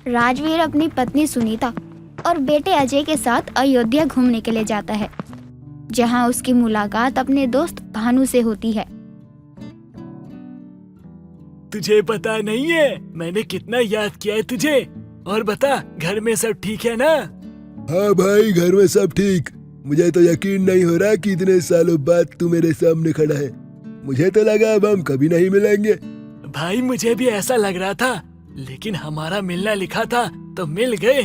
राजवीर अपनी पत्नी सुनीता और बेटे अजय के साथ अयोध्या घूमने के लिए जाता है, जहां उसकी मुलाकात अपने दोस्त भानु से होती है। तुझे पता नहीं है मैंने कितना याद किया है तुझे। और बता, घर में सब ठीक है ना? हाँ भाई, घर में सब ठीक। मुझे तो यकीन नहीं हो रहा कि इतने सालों बाद तू मेरे सामने खड़ा है। मुझे तो लगा अब हम कभी नहीं मिलेंगे। भाई मुझे भी ऐसा लग रहा था, लेकिन हमारा मिलना लिखा था तो मिल गए।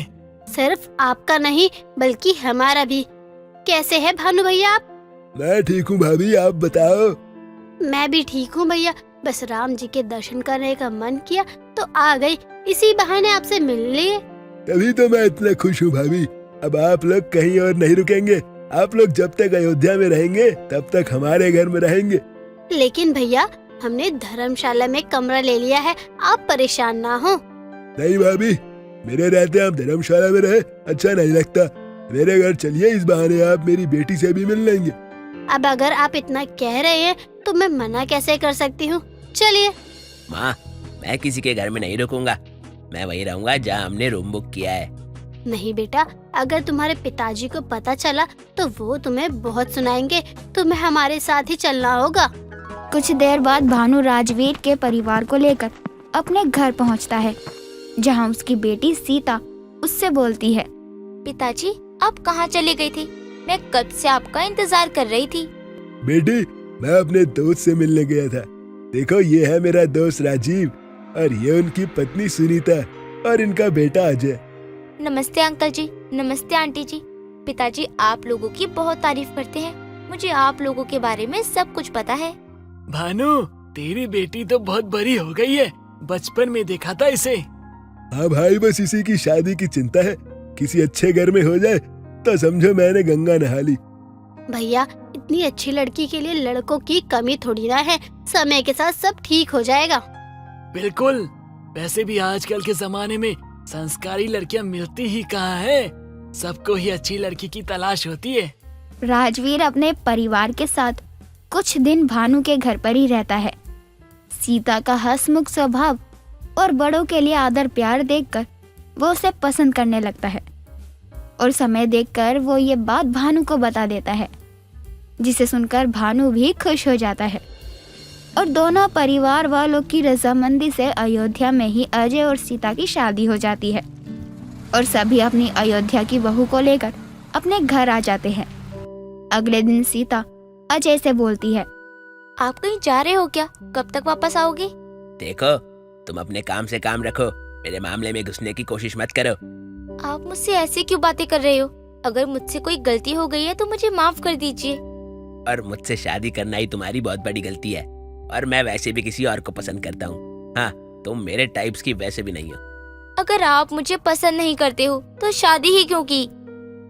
सिर्फ आपका नहीं बल्कि हमारा भी। कैसे है भानु भैया आप? मैं ठीक हूँ भाभी, आप बताओ। मैं भी ठीक हूँ भैया, बस राम जी के दर्शन करने का मन किया तो आ गई। इसी बहाने आपसे मिल लिए। तभी तो मैं इतना खुश हूँ भाभी। अब आप लोग कहीं और नहीं रुकेंगे। आप लोग जब तक अयोध्या में रहेंगे तब तक हमारे घर में रहेंगे। लेकिन भैया, हमने धर्मशाला में कमरा ले लिया है, आप परेशान ना हो। नहीं भाभी, मेरे रहते आप धर्मशाला में रहे अच्छा नहीं लगता। मेरे घर चलिए, इस बहाने आप मेरी बेटी से भी मिल लेंगे। अब अगर आप इतना कह रहे हैं तो मैं मना कैसे कर सकती हूँ। चलिए। माँ, मैं किसी के घर में नहीं रुकूंगा। मैं वहीं रहूंगा जहाँ हमने रूम बुक किया है। नहीं बेटा, अगर तुम्हारे पिताजी को पता चला तो वो तुम्हें बहुत सुनाएंगे। तुम्हें हमारे साथ ही चलना होगा। कुछ देर बाद भानु राजवीर के परिवार को लेकर अपने घर पहुंचता है, जहां उसकी बेटी सीता उससे बोलती है। पिताजी, आप कहाँ चले गए थे? मैं कब से आपका इंतजार कर रही थी। बेटी, मैं अपने दोस्त से मिलने गया था। देखो, ये है मेरा दोस्त राजीव और ये उनकी पत्नी सुनीता और इनका बेटा अजय। नमस्ते अंकल जी, नमस्ते आंटी जी। पिताजी आप लोगों की बहुत तारीफ करते हैं। मुझे आप लोगों के बारे में सब कुछ पता है। भानु, तेरी बेटी तो बहुत बड़ी हो गई है। बचपन में देखा था इसे। हाँ भाई, बस इसी की शादी की चिंता है। किसी अच्छे घर में हो जाए तो समझो मैंने गंगा नहा ली। भैया, इतनी अच्छी लड़की के लिए लड़कों की कमी थोड़ी ना है। समय के साथ सब ठीक हो जाएगा। बिल्कुल। वैसे भी आजकल के जमाने में संस्कारी लड़कियां मिलती ही कहाँ है। सबको ही अच्छी लड़की की तलाश होती है। राजवीर अपने परिवार के साथ कुछ दिन भानु के घर पर ही रहता है। सीता का हंसमुख स्वभाव और बड़ों के लिए आदर प्यार देखकर वो उसे पसंद करने लगता है और समय देखकर वो ये बात भानु को बता देता है, जिसे सुनकर भानु भी खुश हो जाता है और दोनों परिवार वालों की रजामंदी से अयोध्या में ही अजय और सीता की शादी हो जाती है और सभी अपनी अयोध्या की बहू को लेकर अपने घर आ जाते हैं। अगले दिन सीता अजय से बोलती है। आप कहीं जा रहे हो क्या? कब तक वापस आओगे? देखो, तुम अपने काम से काम रखो। मेरे मामले में घुसने की कोशिश मत करो। आप मुझसे ऐसे क्यों बातें कर रहे हो? अगर मुझसे कोई गलती हो गई है तो मुझे माफ कर दीजिए। और मुझसे शादी करना ही तुम्हारी बहुत बड़ी गलती है। और मैं वैसे भी किसी और को पसंद करता हूँ। हाँ, तुम मेरे टाइप्स की वैसे भी नहीं हो। अगर आप मुझे पसंद नहीं करते हो तो शादी ही क्यों की?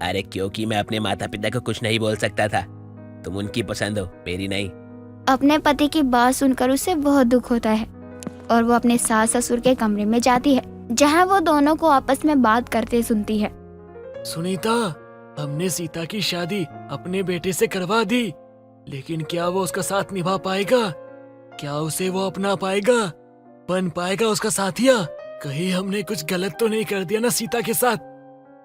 अरे क्योंकि मैं अपने माता पिता को कुछ नहीं बोल सकता था। तुम उनकी पसंद हो, मेरी नहीं। अपने पति की बात सुनकर उसे बहुत दुख होता है और वो अपने सास ससुर के कमरे में जाती है, जहां वो दोनों को आपस में बात करते सुनती है। सुनीता, हमने सीता की शादी अपने बेटे से करवा दी, लेकिन क्या वो उसका साथ निभा पाएगा? क्या उसे वो अपना पाएगा? बन पाएगा उसका साथिया? कहीं हमने कुछ गलत तो नहीं कर दिया ना सीता के साथ?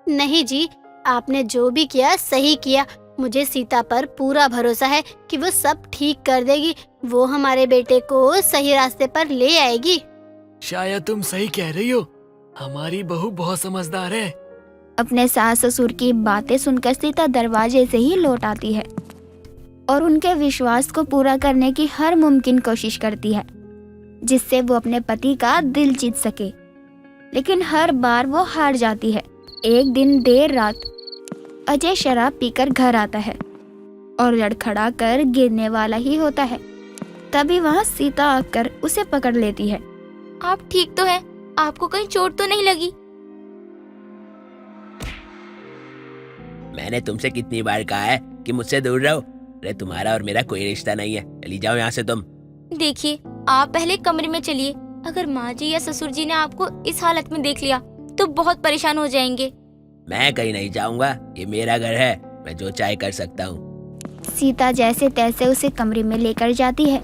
नहीं जी, आपने जो भी किया सही किया। मुझे सीता पर पूरा भरोसा है कि वो सब ठीक कर देगी। वो हमारे बेटे को सही रास्ते पर ले आएगी। शायद तुम सही कह रही हो। हमारी बहू बहुत समझदार है। अपने सास ससुर की बातें सुनकर सीता दरवाजे से ही लौट आती है और उनके विश्वास को पूरा करने की हर मुमकिन कोशिश करती है, जिससे वो अपने पति का दिल जीत सके। लेकिन हर बार वो हार जाती है। एक दिन देर रात अजय शराब पीकर घर आता है और लड़खड़ा कर गिरने वाला ही होता है। तभी वहाँ सीता आकर उसे पकड़ लेती है। आप ठीक तो हैं? आपको कहीं चोट तो नहीं लगी? मैंने तुमसे कितनी बार कहा है कि मुझसे दूर रहो। अरे तुम्हारा और मेरा कोई रिश्ता नहीं है। चली जाओ यहाँ से तुम। देखिए, आप पहले कमरे में चलिए। अगर माँ जी या ससुर जी ने आपको इस हालत में देख लिया तो बहुत परेशान हो जाएंगे। मैं कहीं नहीं जाऊंगा। ये मेरा घर है, मैं जो चाहे कर सकता हूँ। सीता जैसे तैसे उसे कमरे में लेकर जाती है।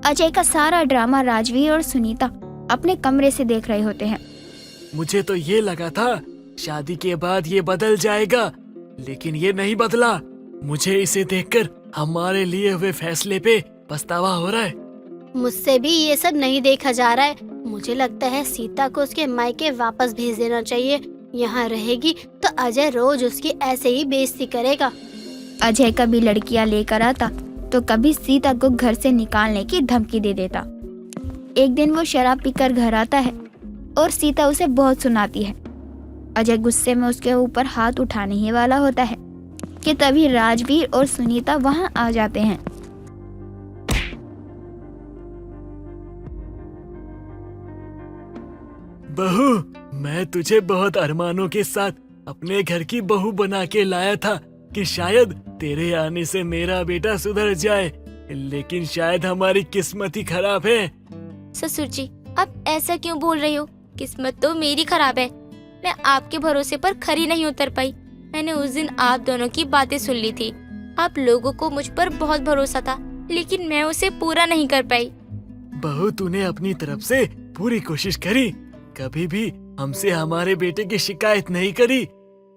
अजय का सारा ड्रामा राजवीर और सुनीता अपने कमरे से देख रहे होते हैं। मुझे तो ये लगा था शादी के बाद ये बदल जाएगा, लेकिन ये नहीं बदला। मुझे इसे देखकर हमारे लिए हुए फैसले पे पछतावा हो रहा है। मुझसे भी ये सब नहीं देखा जा रहा है। मुझे लगता है सीता को उसके मायके वापस भेज देना चाहिए। यहाँ रहेगी तो अजय रोज उसकी ऐसे ही बेइज्जती करेगा। अजय कभी लड़कियां लेकर आता तो कभी सीता को घर से निकालने की धमकी दे देता। एक दिन वो शराब पीकर घर आता है और सीता उसे बहुत सुनाती है। अजय गुस्से में उसके ऊपर हाथ उठाने ही वाला होता है कि तभी राजवीर और सुनीता वहां आ जाते हैं। बहू, मैं तुझे बहुत अरमानों के साथ अपने घर की बहू बना के लाया था कि शायद तेरे आने से मेरा बेटा सुधर जाए, लेकिन शायद हमारी किस्मत ही खराब है। ससुर जी, आप ऐसा क्यों बोल रहे हो? किस्मत तो मेरी खराब है। मैं आपके भरोसे पर खरी नहीं उतर पाई। मैंने उस दिन आप दोनों की बातें सुन ली थी। आप लोगों को मुझ पर बहुत भरोसा था, लेकिन मैं उसे पूरा नहीं कर पाई। बहू, तूने अपनी तरफ से पूरी कोशिश करी, कभी भी हमसे हमारे बेटे की शिकायत नहीं करी।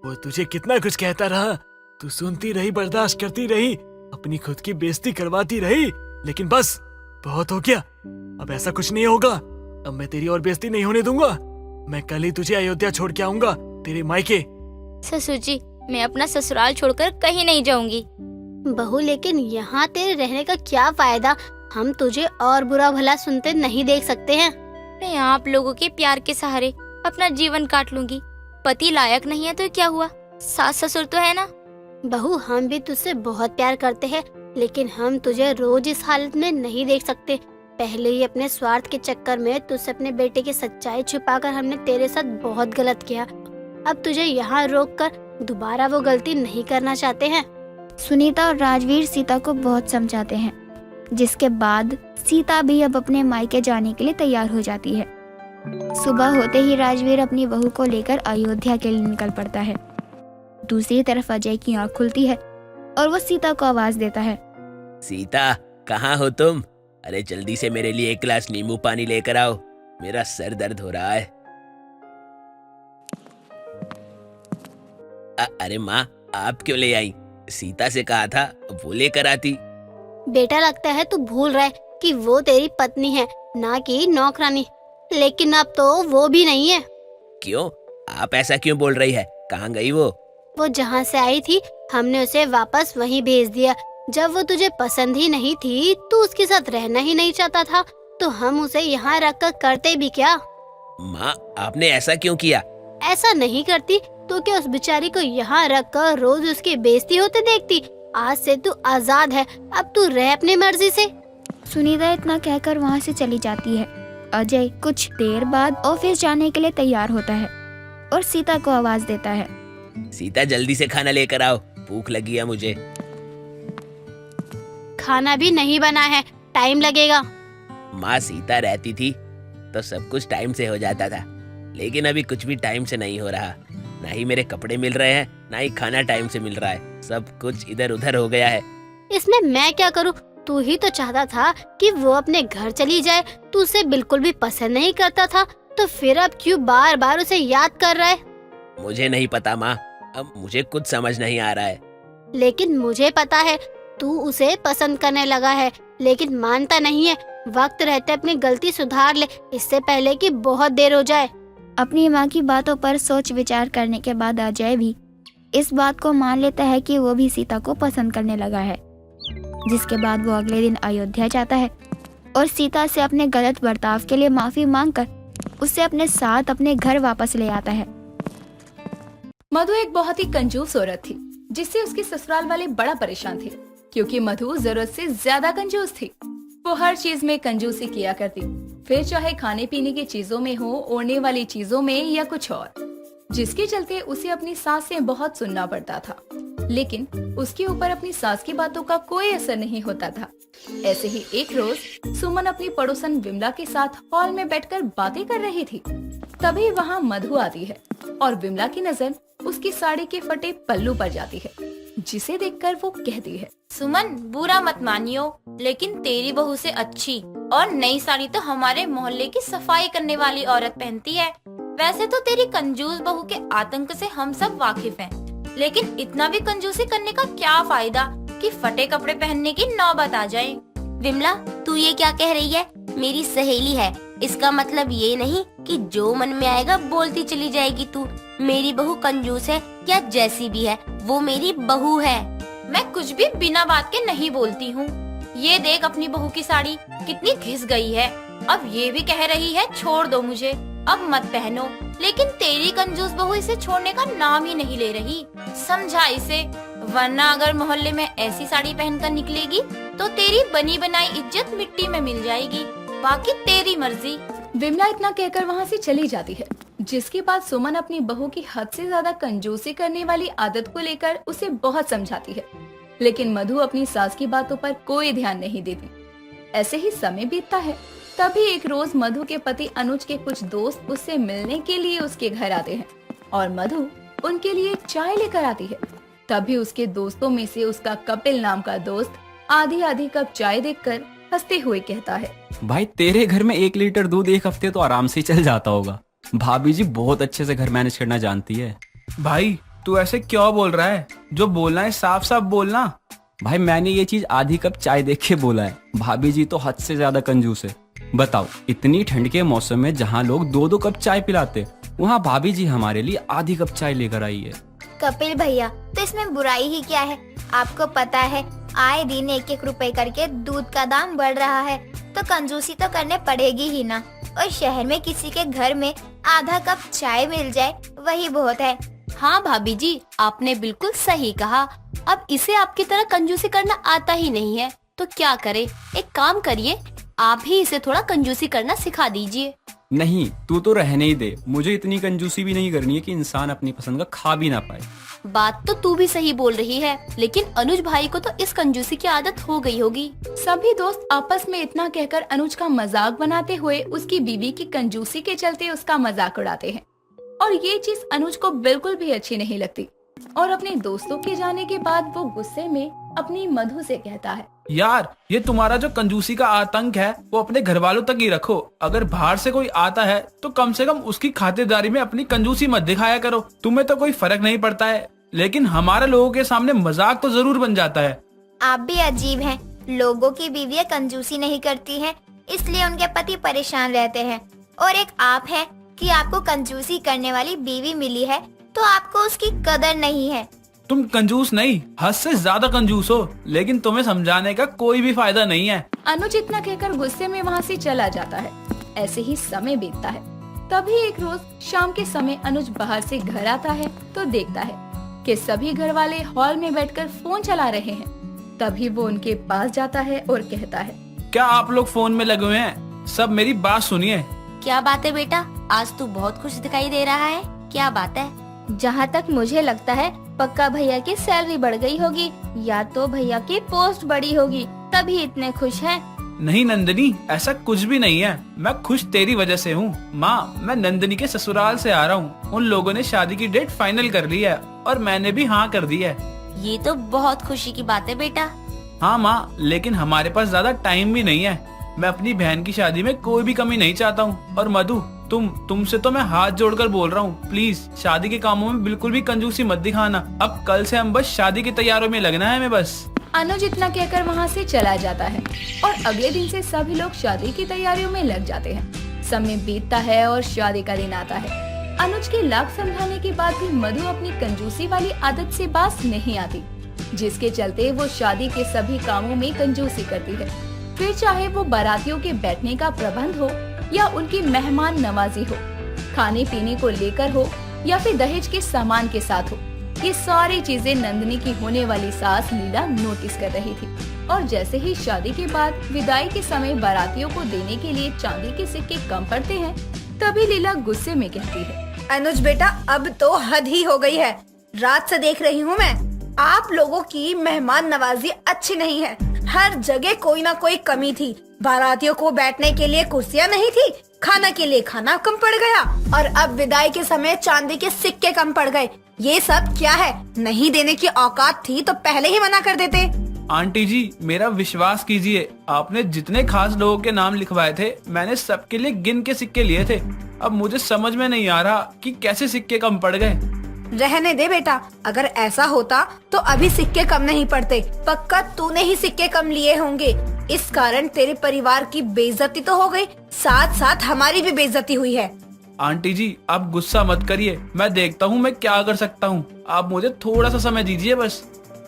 वो तुझे कितना कुछ कहता रहा, तू सुनती रही, बर्दाश्त करती रही, अपनी खुद की बेइज्जती करवाती रही, लेकिन बस बहुत हो गया। अब ऐसा कुछ नहीं होगा। अब मैं तेरी और बेइज्जती नहीं होने दूंगा। मैं कल ही तुझे अयोध्या छोड़ के आऊंगा, तेरे मायके। ससुर जी, मैं अपना ससुराल छोड़कर कहीं नहीं जाऊंगी। बहू, लेकिन यहाँ तेरे रहने का क्या फायदा? हम तुझे और बुरा भला सुनते नहीं देख सकते हैं। मैं आप लोगों के प्यार के सहारे अपना जीवन काट लूंगी। पति लायक नहीं है तो क्या हुआ, सास ससुर तो है ना। बहू, हम भी तुझसे बहुत प्यार करते हैं, लेकिन हम तुझे रोज इस हालत में नहीं देख सकते। पहले ही अपने स्वार्थ के चक्कर में तुझसे अपने बेटे की सच्चाई छुपाकर हमने तेरे साथ बहुत गलत किया। अब तुझे यहाँ रोककर दोबारा वो गलती नहीं करना चाहते हैं। सुनीता और राजवीर सीता को बहुत समझाते हैं, जिसके बाद सीता भी अब अपने मायके जाने के लिए तैयार हो जाती है। सुबह होते ही राजवीर अपनी बहू को लेकर अयोध्या के लिए निकल पड़ता है। दूसरी तरफ अजय की आंख खुलती है और वो सीता को आवाज देता है। सीता, कहाँ हो तुम? अरे जल्दी से मेरे लिए एक गिलास नींबू पानी लेकर आओ, मेरा सर दर्द हो रहा है। अरे माँ, आप क्यों ले आई? सीता से कहा था वो लेकर आती। बेटा, लगता है तू भूल रहा है कि वो तेरी पत्नी है, ना कि नौकरानी। लेकिन अब तो वो भी नहीं है। क्यों? आप ऐसा क्यों बोल रही है? कहाँ गई वो? वो जहाँ से आई थी हमने उसे वापस वहीं भेज दिया। जब वो तुझे पसंद ही नहीं थी, तू उसके साथ रहना ही नहीं चाहता था, तो हम उसे यहाँ रखकर करते भी क्या? माँ, आपने ऐसा क्यों किया? ऐसा नहीं करती तो क्या उस बेचारी को यहाँ रखकर रोज उसकी बेइज्जती होते देखती? आज से तू आजाद है, अब तू रह अपनी मर्जी से। सुनीता इतना कहकर वहाँ से चली जाती है। अजय कुछ देर बाद ऑफिस जाने के लिए तैयार होता है और सीता को आवाज देता है। सीता, जल्दी से खाना लेकर आओ, भूख लगी है मुझे। खाना भी नहीं बना है, टाइम लगेगा। माँ, सीता रहती थी तो सब कुछ टाइम से हो जाता था, लेकिन अभी कुछ भी टाइम से नहीं हो रहा। ना ही मेरे कपड़े मिल रहे हैं, ना ही खाना टाइम से मिल रहा है। सब कुछ इधर उधर हो गया है। इसमें मैं क्या करूँ? तू ही तो चाहता था कि वो अपने घर चली जाए। तू उसे बिल्कुल भी पसंद नहीं करता था, तो फिर अब क्यों बार बार उसे याद कर रहा है? मुझे नहीं पता माँ, अब मुझे कुछ समझ नहीं आ रहा है। लेकिन मुझे पता है, तू उसे पसंद करने लगा है, लेकिन मानता नहीं है। वक्त रहते अपनी गलती सुधार ले, इससे पहले कि बहुत देर हो जाए। अपनी माँ की बातों पर सोच विचार करने के बाद अजय भी इस बात को मान लेता है कि वो भी सीता को पसंद करने लगा है। जिसके बाद वो अगले दिन अयोध्या जाता है और सीता से अपने गलत बर्ताव के लिए माफी मांगकर उसे अपने साथ अपने घर वापस ले आता है। मधु एक बहुत ही कंजूस औरत थी, जिससे उसके ससुराल वाले बड़ा परेशान थे, क्योंकि मधु जरूरत से ज्यादा कंजूस थी। वो हर चीज में कंजूसी किया करती, फिर चाहे खाने पीने की चीजों में हो, ओढ़ने वाली चीजों में या कुछ और, जिसके चलते उसे अपनी सास से बहुत सुनना पड़ता था। लेकिन उसके ऊपर अपनी सास की बातों का कोई असर नहीं होता था। ऐसे ही एक रोज सुमन अपनी पड़ोसन विमला के साथ हॉल में बैठकर बातें कर रही थी। तभी वहाँ मधु आती है और विमला की नजर उसकी साड़ी के फटे पल्लू पर जाती है, जिसे देखकर वो कहती है, सुमन, बुरा मत मानियो, लेकिन तेरी बहू से अच्छी और नई साड़ी तो हमारे मोहल्ले की सफाई करने वाली औरत पहनती है। वैसे तो तेरी कंजूस बहू के आतंक से हम सब वाकिफ हैं, लेकिन इतना भी कंजूसी करने का क्या फायदा कि फटे कपड़े पहनने की नौबत आ जाए। विमला, तू ये क्या कह रही है? मेरी सहेली है, इसका मतलब ये नहीं कि जो मन में आएगा बोलती चली जाएगी तू। मेरी बहू कंजूस है या जैसी भी है, वो मेरी बहू है। मैं कुछ भी बिना बात के नहीं बोलती हूँ। ये देख अपनी बहू की साड़ी कितनी घिस गई है। अब ये भी कह रही है छोड़ दो मुझे, अब मत पहनो, लेकिन तेरी कंजूस बहू इसे छोड़ने का नाम ही नहीं ले रही। समझा इसे, वरना अगर मोहल्ले में ऐसी साड़ी पहनकर निकलेगी तो तेरी बनी बनाई इज्जत मिट्टी में मिल जाएगी। बाकी तेरी मर्जी। विमला इतना कहकर वहाँ से चली जाती है, जिसके बाद सुमन अपनी बहू की हद से ज्यादा कंजूसी करने वाली आदत को लेकर उसे बहुत समझाती है, लेकिन मधु अपनी सास की बातों पर कोई ध्यान नहीं देती। ऐसे ही समय बीतता है। तभी एक रोज मधु के पति अनुज के कुछ दोस्त उससे मिलने के लिए उसके घर आते हैं और मधु उनके लिए चाय लेकर आती है। तभी उसके दोस्तों में से उसका कपिल नाम का दोस्त आधी आधी कप चाय देखकर हंसते हुए कहता है, भाई तेरे घर में 1 लीटर दूध एक हफ्ते तो आराम से ही चल जाता होगा। भाभी जी बहुत अच्छे से घर मैनेज करना जानती है। भाई तू ऐसे क्यों बोल रहा है? जो बोलना है साफ साफ बोलना। भाई मैंने ये चीज आधी कप चाय देख के बोला है। भाभी जी तो हद से ज्यादा कंजूस है। बताओ, इतनी ठंड के मौसम में जहाँ लोग 2-2 कप चाय पिलाते, वहाँ भाभी जी हमारे लिए आधी कप चाय लेकर आई है। कपिल भैया, तो इसमें बुराई ही क्या है? आपको पता है आए दिन 1-1 रुपए करके दूध का दाम बढ़ रहा है, तो कंजूसी तो करने पड़ेगी ही ना। और शहर में किसी के घर में आधा कप चाय मिल जाए वही बहुत है। हाँ भाभी जी, आपने बिल्कुल सही कहा। अब इसे आपकी तरह कंजूसी करना आता ही नहीं है, तो क्या करे? एक काम करिए, आप ही इसे थोड़ा कंजूसी करना सिखा दीजिए। नहीं, तू तो रहने ही दे। मुझे इतनी कंजूसी भी नहीं करनी है कि इंसान अपनी पसंद का खा भी ना पाए। बात तो तू भी सही बोल रही है, लेकिन अनुज भाई को तो इस कंजूसी की आदत हो गई होगी। सभी दोस्त आपस में इतना कहकर अनुज का मजाक बनाते हुए उसकी बीवी की कंजूसी के चलते उसका मजाक उड़ाते हैं, और ये चीज अनुज को बिल्कुल भी अच्छी नहीं लगती। और अपने दोस्तों के जाने के बाद वो गुस्से में अपनी मधु से कहता है, यार ये तुम्हारा जो कंजूसी का आतंक है वो अपने घर वालों तक ही रखो। अगर बाहर से कोई आता है तो कम से कम उसकी खातिरदारी में अपनी कंजूसी मत दिखाया करो। तुम्हें तो कोई फर्क नहीं पड़ता है, लेकिन हमारे लोगों के सामने मजाक तो जरूर बन जाता है। आप भी अजीब हैं। लोगों की बीवियां कंजूसी नहीं करती हैं, इसलिए उनके पति परेशान रहते हैं। और एक आप हैं कि आपको कंजूसी करने वाली बीवी मिली है तो आपको उसकी कदर नहीं है। तुम कंजूस नहीं, हद से ज्यादा कंजूस हो, लेकिन तुम्हें समझाने का कोई भी फायदा नहीं है। अनुज इतना कहकर गुस्से में वहाँ से चला जाता है। ऐसे ही समय बीतता है। तभी एक रोज शाम के समय अनुज बाहर से घर आता है तो देखता है कि सभी घर वाले हॉल में बैठकर फोन चला रहे हैं। तभी वो उनके पास जाता है और कहता है, क्या आप लोग फोन में लगे हुए हैं? सब मेरी बात सुनिए। क्या बात है बेटा, आज तू बहुत खुश दिखाई दे रहा है, क्या बात है? जहाँ तक मुझे लगता है पक्का भैया की सैलरी बढ़ गई होगी, या तो भैया की पोस्ट बढ़ी होगी, तभी इतने खुश हैं। नहीं नंदनी, ऐसा कुछ भी नहीं है। मैं खुश तेरी वजह से हूँ। माँ, मैं नंदनी के ससुराल से आ रहा हूँ। उन लोगों ने शादी की डेट फाइनल कर ली है और मैंने भी हाँ कर दी है। ये तो बहुत खुशी की बात है बेटा। हाँ माँ, लेकिन हमारे पास ज्यादा टाइम भी नहीं है। मैं अपनी बहन की शादी में कोई भी कमी नहीं चाहता हूँ। और मधु, तुमसे तो मैं हाथ जोड़कर बोल रहा हूँ, प्लीज शादी के कामों में बिल्कुल भी कंजूसी मत दिखाना। अब कल से हम बस शादी की तैयारियों में लगना है हमें बस। अनुज इतना कहकर वहाँ से चला जाता है और अगले दिन से सभी लोग शादी की तैयारियों में लग जाते हैं। समय बीतता है और शादी का दिन आता है। अनुज के लाख समझाने के बाद भी मधु अपनी कंजूसी वाली आदत से बाज नहीं आती, जिसके चलते वो शादी के सभी कामों में कंजूसी करती है। फिर चाहे वो बारातियों के बैठने का प्रबंध हो या उनकी मेहमान नवाजी हो, खाने पीने को लेकर हो या फिर दहेज के सामान के साथ हो, ये सारी चीजें नंदिनी की होने वाली सास लीला नोटिस कर रही थी। और जैसे ही शादी के बाद विदाई के समय बारातियों को देने के लिए चांदी के सिक्के कम पड़ते हैं, तभी लीला गुस्से में कहती है, अनुज बेटा, अब तो हद ही हो गई है। रात से देख रही हूँ मैं, आप लोगों की मेहमान नवाजी अच्छी नहीं है। हर जगह कोई ना कोई कमी थी। बारातियों को बैठने के लिए कुर्सियाँ नहीं थी, खाना के लिए खाना कम पड़ गया, और अब विदाई के समय चांदी के सिक्के कम पड़ गए। ये सब क्या है? नहीं देने की औकात थी तो पहले ही मना कर देते। आंटी जी, मेरा विश्वास कीजिए, आपने जितने खास लोगों के नाम लिखवाए थे, मैंने सबके लिए गिन के सिक्के लिए थे। अब मुझे समझ में नहीं आ रहा कि कैसे सिक्के कम पड़ गए। रहने दे बेटा, अगर ऐसा होता तो अभी सिक्के कम नहीं पड़ते। पक्का तूने ही सिक्के कम लिए होंगे। इस कारण तेरे परिवार की बेइज्जती तो हो गई, साथ साथ हमारी भी बेइज्जती हुई है। आंटी जी आप गुस्सा मत करिए, मैं देखता हूँ मैं क्या कर सकता हूँ। आप मुझे थोड़ा सा समय दीजिए बस।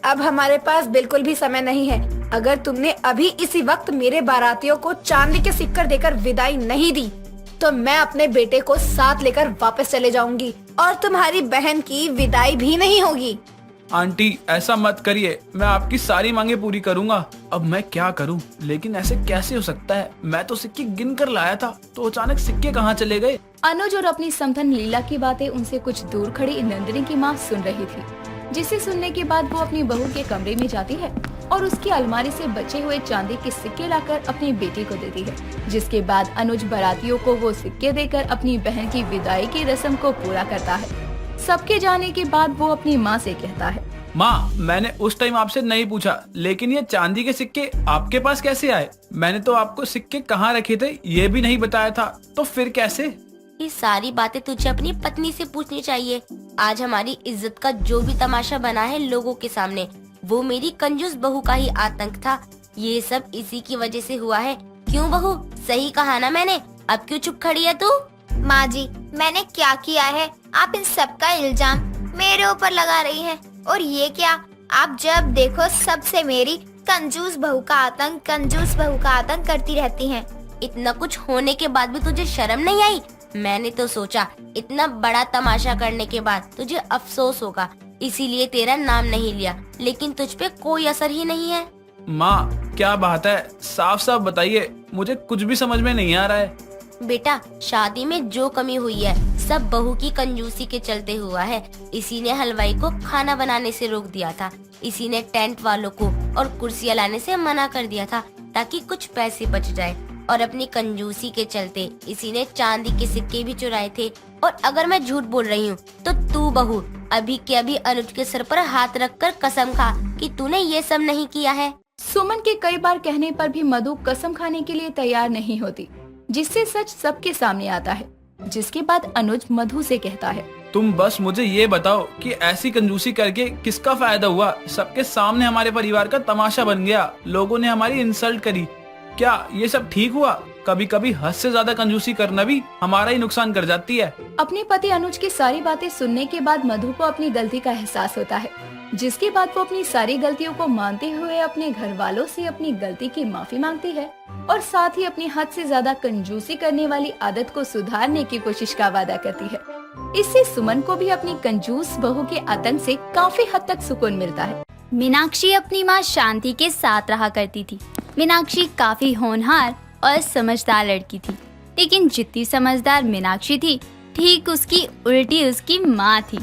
अब हमारे पास बिल्कुल भी समय नहीं है। अगर तुमने अभी इसी वक्त मेरे बारातियों को चांदी के सिक्कर देकर विदाई नहीं दी तो मैं अपने बेटे को साथ लेकर वापस चले जाऊंगी और तुम्हारी बहन की विदाई भी नहीं होगी। आंटी ऐसा मत करिए, मैं आपकी सारी मांगे पूरी करूंगा। अब मैं क्या करूं? लेकिन ऐसे कैसे हो सकता है? मैं तो सिक्के गिन कर लाया था, तो अचानक सिक्के कहाँ चले गए? अनुज और अपनी समधन लीला की बातें उनसे कुछ दूर खड़ी नंदिनी की माँ सुन रही थी, जिसे सुनने के बाद वो अपनी बहू के कमरे में जाती है और उसकी अलमारी से बचे हुए चांदी के सिक्के लाकर अपनी बेटी को देती है। जिसके बाद अनुज बारातियों को वो सिक्के देकर अपनी बहन की विदाई की रस्म को पूरा करता है। सबके जाने के बाद वो अपनी माँ से कहता है, माँ मैंने उस टाइम आपसे नहीं पूछा, लेकिन ये चांदी के सिक्के आपके पास कैसे आए? मैंने तो आपको सिक्के कहाँ रखे थे ये भी नहीं बताया था, तो फिर कैसे? ये सारी बातें तुझे अपनी पत्नी से पूछनी चाहिए। आज हमारी इज्जत का जो भी तमाशा बना है लोगों के सामने, वो मेरी कंजूस बहू का ही आतंक था। ये सब इसी की वजह से हुआ है। क्यों बहू, सही कहा ना मैंने? अब क्यों चुप खड़ी है तू? माँ जी, मैंने क्या किया है? आप इन सब का इल्जाम मेरे ऊपर लगा रही हैं। और ये क्या, आप जब देखो सबसे मेरी कंजूस बहू का आतंक करती रहती हैं। इतना कुछ होने के बाद भी तुझे शर्म नहीं आई? मैंने तो सोचा इतना बड़ा तमाशा करने के बाद तुझे अफसोस होगा, इसीलिए तेरा नाम नहीं लिया, लेकिन तुझ पे कोई असर ही नहीं है। माँ क्या बात है, साफ साफ बताइए, मुझे कुछ भी समझ में नहीं आ रहा है। बेटा, शादी में जो कमी हुई है सब बहू की कंजूसी के चलते हुआ है। इसी ने हलवाई को खाना बनाने से रोक दिया था, इसी ने टेंट वालों को और कुर्सियां लाने से मना कर दिया था ताकि कुछ पैसे बच जाए, और अपनी कंजूसी के चलते इसी ने चांदी के सिक्के भी चुराए थे। और अगर मैं झूठ बोल रही हूँ तो तू बहू अभी के अभी अनुज के सर पर हाथ रखकर कसम खा कि तूने ये सब नहीं किया है। सुमन के कई बार कहने पर भी मधु कसम खाने के लिए तैयार नहीं होती, जिससे सच सबके सामने आता है। जिसके बाद अनुज मधु से कहता है, तुम बस मुझे ये बताओ कि ऐसी कंजूसी करके किसका फायदा हुआ? सबके सामने हमारे परिवार का तमाशा बन गया, लोगों ने हमारी इंसल्ट करी। क्या ये सब ठीक हुआ? कभी कभी हद से ज्यादा कंजूसी करना भी हमारा ही नुकसान कर जाती है। अपने पति अनुज की सारी बातें सुनने के बाद मधु को अपनी गलती का एहसास होता है, जिसके बाद वो अपनी सारी गलतियों को मानते हुए अपने घर वालों से अपनी गलती की माफी मांगती है और साथ ही अपनी हद से ज्यादा कंजूसी करने वाली आदत को सुधारने की कोशिश का वादा करती है। इससे सुमन को भी अपनी कंजूस बहू के आतंक से काफी हद तक सुकून मिलता है। मीनाक्षी अपनी माँ शांति के साथ रहा करती थी। मीनाक्षी काफी होनहार और समझदार लड़की थी, लेकिन जितनी समझदार मीनाक्षी थी ठीक उसकी उल्टी उसकी माँ थी।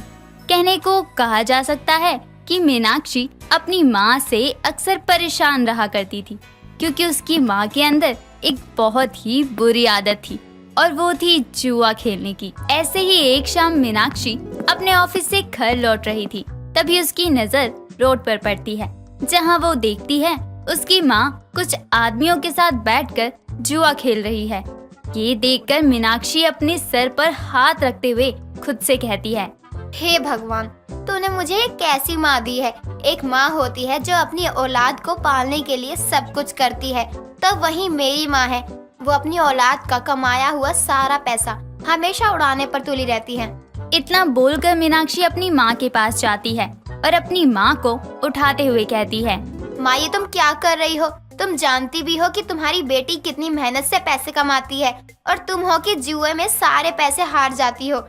कहने को कहा जा सकता है कि मीनाक्षी अपनी माँ से अक्सर परेशान रहा करती थी, क्योंकि उसकी माँ के अंदर एक बहुत ही बुरी आदत थी और वो थी जुआ खेलने की। ऐसे ही एक शाम मीनाक्षी अपने ऑफिस से घर लौट रही थी, तभी उसकी नजर रोड पर पड़ती है, जहाँ वो देखती है उसकी माँ कुछ आदमियों के साथ बैठकर जुआ खेल रही है। ये देखकर मीनाक्षी अपने सर पर हाथ रखते हुए खुद से कहती है, हे भगवान, तूने मुझे एक कैसी माँ दी है। एक माँ होती है जो अपनी औलाद को पालने के लिए सब कुछ करती है, तो वही मेरी माँ है, वो अपनी औलाद का कमाया हुआ सारा पैसा हमेशा उड़ाने पर तुली रहती है। इतना बोलकर मीनाक्षी अपनी माँ के पास जाती है और अपनी माँ को उठाते हुए कहती है, माँ ये तुम क्या कर रही हो? तुम जानती भी हो कि तुम्हारी बेटी कितनी मेहनत से पैसे कमाती है और तुम हो कि जुए में सारे पैसे हार जाती हो।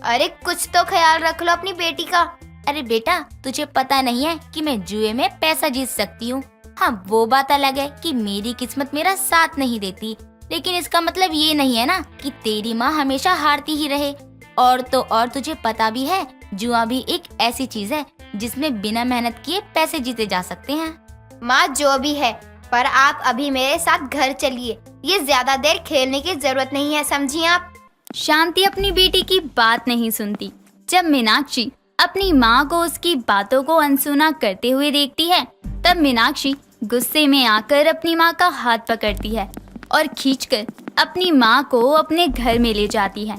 अरे कुछ तो ख्याल रख लो अपनी बेटी का। अरे बेटा, तुझे पता नहीं है कि मैं जुए में पैसा जीत सकती हूँ। हाँ, वो बात अलग है कि मेरी किस्मत मेरा साथ नहीं देती, लेकिन इसका मतलब ये नहीं है ना कि तेरी माँ हमेशा हारती ही रहे। और तो और तुझे पता भी है, जुआ भी एक ऐसी चीज है जिसमें बिना मेहनत किए पैसे जीते जा सकते हैं। माँ जो भी है, पर आप अभी मेरे साथ घर चलिए, ये ज्यादा देर खेलने की जरूरत नहीं है, समझिए आप। शांति अपनी बेटी की बात नहीं सुनती। जब मीनाक्षी अपनी माँ को उसकी बातों को अनसुना करते हुए देखती है, तब मीनाक्षी गुस्से में आकर अपनी माँ का हाथ पकड़ती है और खींचकर अपनी माँ को अपने घर में ले जाती है।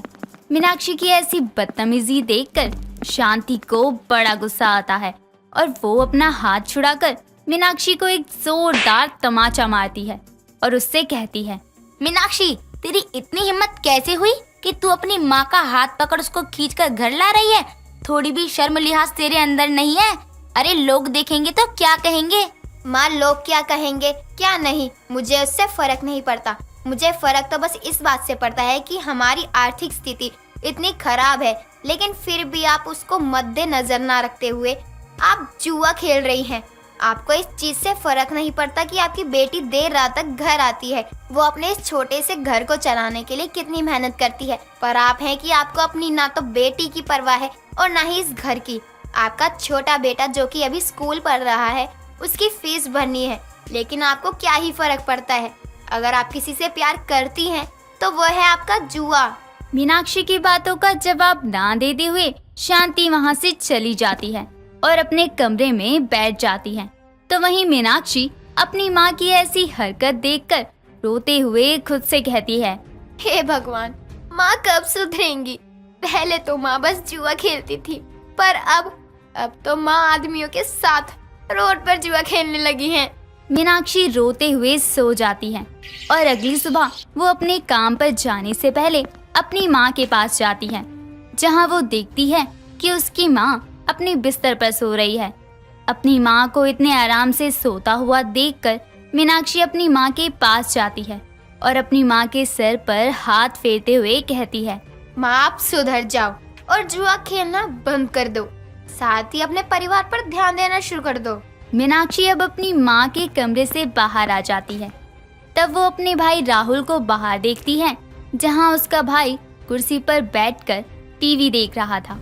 मीनाक्षी की ऐसी बदतमीजी देखकर शांति को बड़ा गुस्सा आता है और वो अपना हाथ छुड़ाकर मीनाक्षी को एक जोरदार तमाचा मारती है और उससे कहती है, मीनाक्षी, तेरी इतनी हिम्मत कैसे हुई कि तू अपनी माँ का हाथ पकड़ उसको खींचकर घर ला रही है? थोड़ी भी शर्म लिहाज तेरे अंदर नहीं है? अरे लोग देखेंगे तो क्या कहेंगे? माँ, लोग क्या कहेंगे क्या नहीं, मुझे उससे फर्क नहीं पड़ता। मुझे फर्क तो बस इस बात से पड़ता है कि हमारी आर्थिक स्थिति इतनी खराब है, लेकिन फिर भी आप उसको मद्देनजर ना रखते हुए आप जुआ खेल रही हैं। आपको इस चीज से फर्क नहीं पड़ता कि आपकी बेटी देर रात तक घर आती है, वो अपने इस छोटे से घर को चलाने के लिए कितनी मेहनत करती है। पर आप हैं कि आपको अपनी ना तो बेटी की परवाह है और ना ही इस घर की। आपका छोटा बेटा जो कि अभी स्कूल पढ़ रहा है, उसकी फीस भरनी है, लेकिन आपको क्या ही फर्क पड़ता है। अगर आप किसी से प्यार करती हैं तो वो है आपका जुआ। मीनाक्षी की बातों का जवाब ना देते हुए शांति वहाँ से चली जाती है और अपने कमरे में बैठ जाती है। तो वहीं मीनाक्षी अपनी माँ की ऐसी हरकत देखकर रोते हुए खुद से कहती है, हे भगवान, माँ कब सुधरेंगी? पहले तो माँ बस जुआ खेलती थी, पर अब तो माँ आदमियों के साथ रोड पर जुआ खेलने लगी है। मीनाक्षी रोते हुए सो जाती है और अगली सुबह वो अपने काम पर जाने से पहले अपनी माँ के पास जाती है, जहाँ वो देखती है कि उसकी माँ अपने बिस्तर पर सो रही है। अपनी माँ को इतने आराम से सोता हुआ देखकर मीनाक्षी अपनी माँ के पास जाती है और अपनी माँ के सर पर हाथ फेरते हुए कहती है, माँ, आप सुधर जाओ और जुआ खेलना बंद कर दो, साथ ही अपने परिवार पर ध्यान देना शुरू कर दो। मीनाक्षी अब अपनी माँ के कमरे से बाहर आ जाती है। तब वो अपने भाई राहुल को बाहर देखती है, जहाँ उसका भाई कुर्सी पर बैठकर टीवी देख रहा था।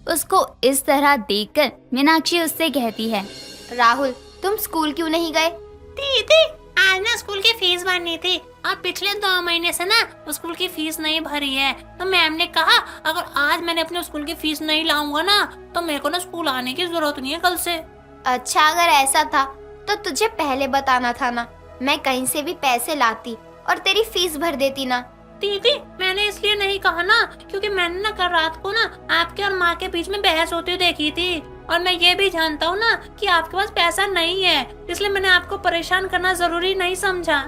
उसको इस तरह देखकर मीनाक्षी उससे कहती है, राहुल, तुम स्कूल क्यों नहीं गए? दीदी, आज ना स्कूल की फीस भरनी थी। अब पिछले 2 महीने से ना स्कूल की फीस नहीं भरी है, तो मैम ने कहा अगर आज मैंने अपने स्कूल की फीस नहीं लाऊंगा ना तो मेरे को ना स्कूल आने की जरूरत नहीं है कल से। अच्छा, अगर ऐसा था तो तुझे पहले बताना था ना, मैं कहीं से भी पैसे लाती और तेरी फीस भर देती ना। दीदी, मैंने इसलिए नहीं कहा ना क्योंकि मैंने ना कल रात को ना आपके और माँ के बीच में बहस होती हुई देखी थी, और मैं ये भी जानता हूँ ना कि आपके पास पैसा नहीं है, इसलिए मैंने आपको परेशान करना जरूरी नहीं समझा।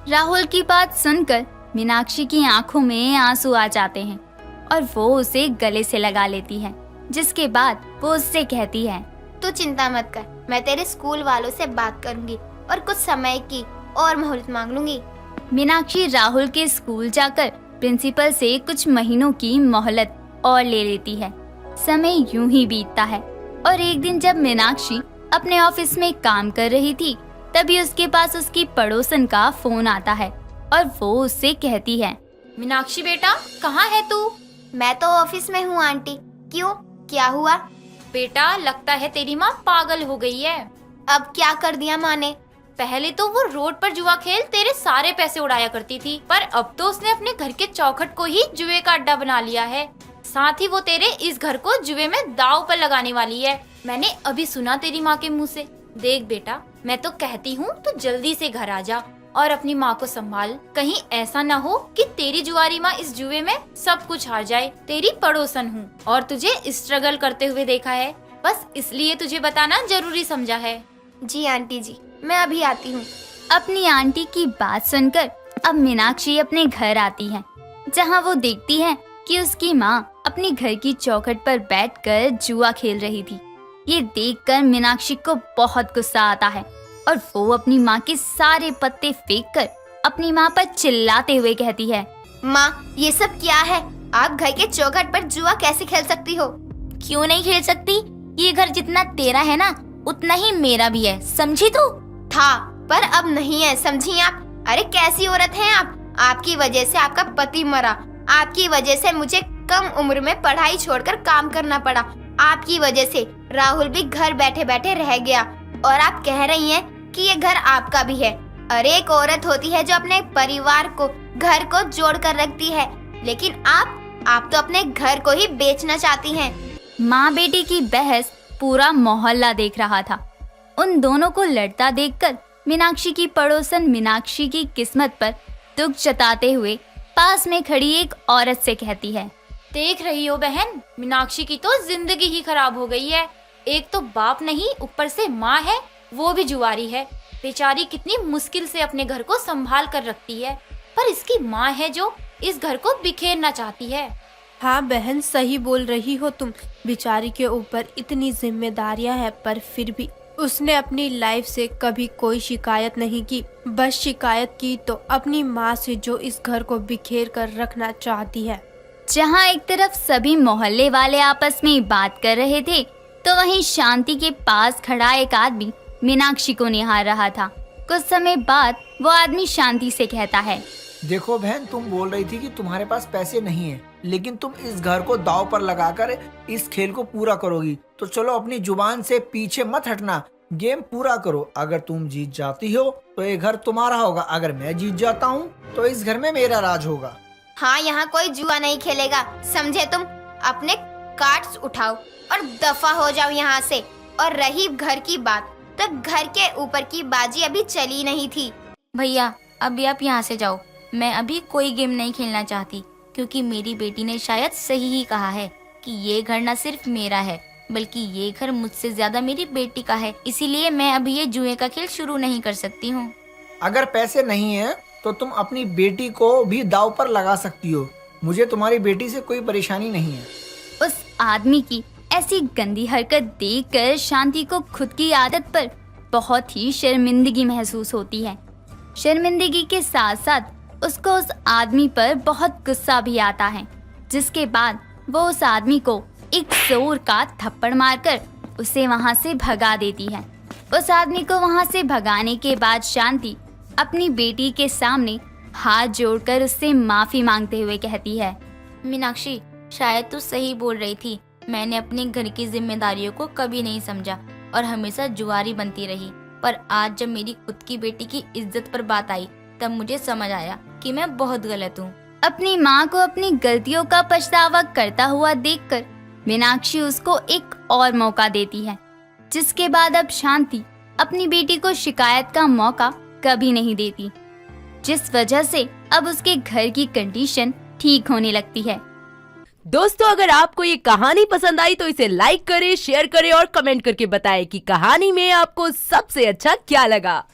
राहुल की बात सुनकर मीनाक्षी की आंखों में आंसू आ जाते हैं और वो उसे गले से लगा लेती है, जिसके बाद वो उससे कहती है, तू चिंता मत कर, मैं तेरे स्कूल वालों से बात करूंगी और कुछ समय की और मोहलत मांग लूंगी। मीनाक्षी राहुल के स्कूल जाकर प्रिंसिपल से कुछ महीनों की मोहलत और ले लेती है। समय यूं ही बीतता है और एक दिन जब मीनाक्षी अपने ऑफिस में काम कर रही थी, तभी उसके पास उसकी पड़ोसन का फोन आता है और वो उससे कहती है, मीनाक्षी बेटा, कहाँ है तू? मैं तो ऑफिस में हूँ आंटी। क्यों, क्या हुआ? बेटा, लगता है तेरी माँ पागल हो गई है। अब क्या कर दिया माँ ने? पहले तो वो रोड पर जुआ खेल तेरे सारे पैसे उड़ाया करती थी, पर अब तो उसने अपने घर के चौखट को ही जुए का अड्डा बना लिया है। साथ ही वो तेरे इस घर को जुए में दांव पर लगाने वाली है। मैंने अभी सुना तेरी माँ के मुंह से। देख बेटा, मैं तो कहती हूँ तू जल्दी से घर आ जा और अपनी माँ को संभाल। कहीं ऐसा न हो कि तेरी जुआरी माँ इस जुए में सब कुछ हार जाए। तेरी पड़ोसन हूँ और तुझे स्ट्रगल करते हुए देखा है, बस इसलिए तुझे बताना जरूरी समझा है। जी आंटी जी, मैं अभी आती हूँ। अपनी आंटी की बात सुनकर अब मीनाक्षी अपने घर आती है, जहाँ वो देखती है कि उसकी माँ अपनी घर की चौखट पर बैठकर जुआ खेल रही थी। ये देखकर मीनाक्षी को बहुत गुस्सा आता है और वो अपनी माँ के सारे पत्ते फेंककर अपनी माँ पर चिल्लाते हुए कहती है, माँ, ये सब क्या है? आप घर के चौखट पर जुआ कैसे खेल सकती हो? क्यों नहीं खेल सकती? ये घर जितना तेरा है ना, उतना ही मेरा भी है, समझी तू? था, पर अब नहीं है, समझी आप? अरे कैसी औरत हैं आप? आपकी वजह से आपका पति मरा, आपकी वजह से मुझे कम उम्र में पढ़ाई छोड़कर काम करना पड़ा, आपकी वजह से राहुल भी घर बैठे बैठे रह गया, और आप कह रही हैं कि ये घर आपका भी है। अरे एक औरत होती है जो अपने परिवार को, घर को जोड़ कर रखती है, लेकिन आप तो अपने घर को ही बेचना चाहती हैं। माँ बेटी की बहस पूरा मोहल्ला देख रहा था। उन दोनों को लड़ता देखकर मीनाक्षी की पड़ोसन मीनाक्षी की किस्मत पर दुख जताते हुए पास में खड़ी एक औरत से कहती है, देख रही हो बहन, मीनाक्षी की तो जिंदगी ही खराब हो गई है। एक तो बाप नहीं, ऊपर से माँ है, वो भी जुआरी है। बेचारी कितनी मुश्किल से अपने घर को संभाल कर रखती है, पर इसकी माँ है जो इस घर को बिखेरना चाहती है। हाँ बहन, सही बोल रही हो तुम। बेचारी के ऊपर इतनी जिम्मेदारियां हैं, पर फिर भी उसने अपनी लाइफ से कभी कोई शिकायत नहीं की। बस शिकायत की तो अपनी माँ से, जो इस घर को बिखेर कर रखना चाहती है। जहाँ एक तरफ सभी मोहल्ले वाले आपस में बात कर रहे थे, तो वहीं शांति के पास खड़ा एक आदमी मीनाक्षी को निहार रहा था। कुछ समय बाद वो आदमी शांति से कहता है, देखो बहन, तुम बोल रही थी कि तुम्हारे पास पैसे नहीं है, लेकिन तुम इस घर को दांव पर लगाकर इस खेल को पूरा करोगी। तो चलो अपनी जुबान से पीछे मत हटना, गेम पूरा करो। अगर तुम जीत जाती हो तो ये घर तुम्हारा होगा, अगर मैं जीत जाता हूँ तो इस घर में मेरा राज होगा। हाँ, यहाँ कोई जुआ नहीं खेलेगा, समझे तुम? अपने कार्ड्स उठाओ और दफा हो जाओ यहाँ से। और रही घर की बात, तो घर के ऊपर की बाजी अभी चली नहीं थी। भैया, अभी आप यहाँ से जाओ। मैं अभी कोई गेम नहीं खेलना चाहती, क्योंकि मेरी बेटी ने शायद सही ही कहा है कि ये घर न सिर्फ मेरा है, बल्कि ये घर मुझसे ज्यादा मेरी बेटी का है। इसीलिए मैं अभी ये जुए का खेल शुरू नहीं कर सकती हूँ। अगर पैसे नहीं है तो तुम अपनी बेटी को भी दांव पर लगा सकती हो। मुझे तुम्हारी बेटी से कोई परेशानी नहीं है। उस आदमी की ऐसी गंदी हरकत देखकर शांति को खुद की आदत पर बहुत ही शर्मिंदगी महसूस होती है। शर्मिंदगी के साथ साथ उसको उस आदमी पर बहुत गुस्सा भी आता है, जिसके बाद वो उस आदमी को एक जोर का थप्पड़ मारकर उसे वहां से भगा देती है। उस आदमी को वहां से भगाने के बाद शांति अपनी बेटी के सामने हाथ जोड़कर उससे माफी मांगते हुए कहती है, मीनाक्षी, शायद तू सही बोल रही थी। मैंने अपने घर की जिम्मेदारियों को कभी नहीं समझा और हमेशा जुआरी बनती रही। पर आज जब मेरी खुद की बेटी की इज्जत पर बात आई, तब मुझे समझ आया कि मैं बहुत गलत हूँ। अपनी माँ को अपनी गलतियों का पछतावा करता हुआ देखकर मीनाक्षी उसको एक और मौका देती है, जिसके बाद अब शांति अपनी बेटी को शिकायत का मौका कभी नहीं देती, जिस वजह से अब उसके घर की कंडीशन ठीक होने लगती है। दोस्तों, अगर आपको ये कहानी पसंद आई तो इसे लाइक करें, शेयर करें और कमेंट करके बताएं कि कहानी में आपको सबसे अच्छा क्या लगा।